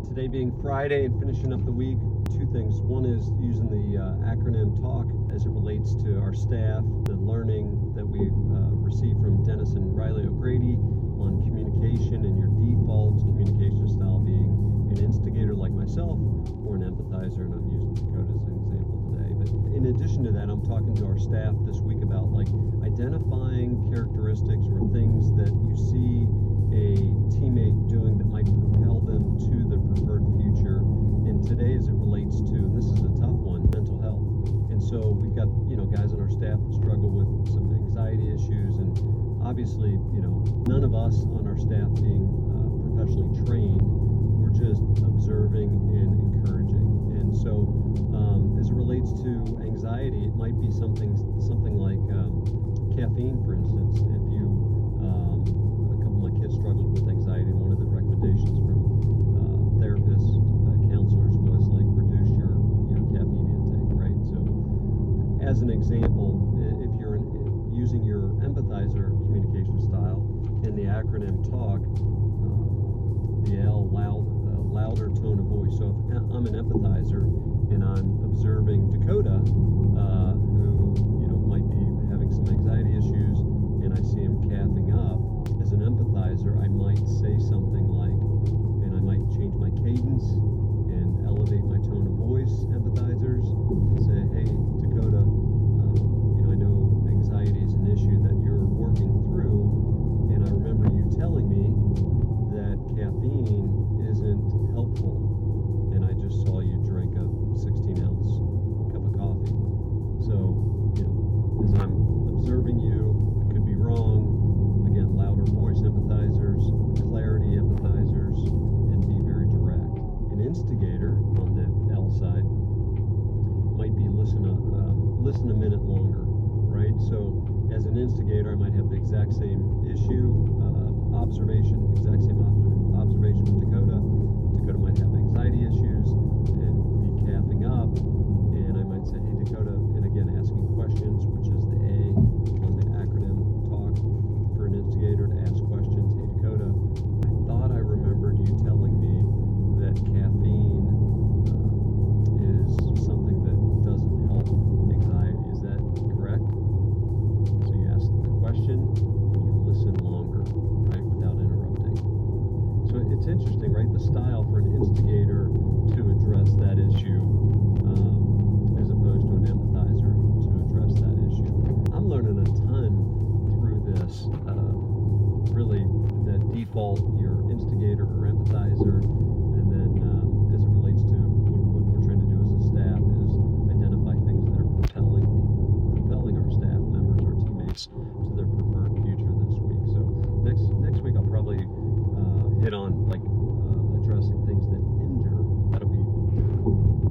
Today being Friday and finishing up the week, two things. One is using the acronym TALK as it relates to our staff, the learning that we've received from Dennis and Riley O'Grady on communication and your default communication style being an instigator like myself or an empathizer, and I'm using Dakota as an example today. But in addition to that, I'm talking to our staff this week about identifying characteristics or things that you see a teammate doing that might propel them to the preferred future. And today, as it relates to, and this is a tough one, mental health. And so we've got, guys on our staff that struggle with some anxiety issues, and obviously, none of us on our staff being professionally trained, we're just observing and encouraging. And so, as it relates to anxiety, it might be something like caffeine, for instance. If you a couple of my kids struggled with anxiety, and one of the recommendations from therapists, counselors was reduce your caffeine intake, right? So as an example, if you're using your empathizer communication style in the acronym TALK, the L, louder tone of voice. So if I'm an empathizer and I'm observing Dakota, who might be having some anxiety issues, and I see him caffing up, as an empathizer, I might say something like, and I might change my cadence and elevate my tone of voice, empathizers, and say, hey, Dakota, I know anxiety is an issue that you're working through, and I remember you telling me that caffeine isn't helpful, and I just saw you drink a 16-ounce cup of coffee. So, as I'm observing you, I could be wrong. Again, louder voice empathizers, clarity empathizers, and be very direct. An instigator on the L side might be listen a minute longer, right? So as an instigator, I might have the exact same issue, observation with Dakota. Dakota might have anxiety issues and be caffing up, and I might say, hey Dakota, and again asking questions, which is the A on the acronym TALK for an instigator, to ask questions. Hey Dakota, I thought I remembered you telling me that caffeine is something that doesn't help anxiety. Is that correct? So you ask the question and you listen longer, right, without interrupting. So it's interesting, right? The style for an instigator to address that issue, as opposed to an empathizer to address that issue. I'm learning a ton through this. Really, that default, your instigator or empathizer,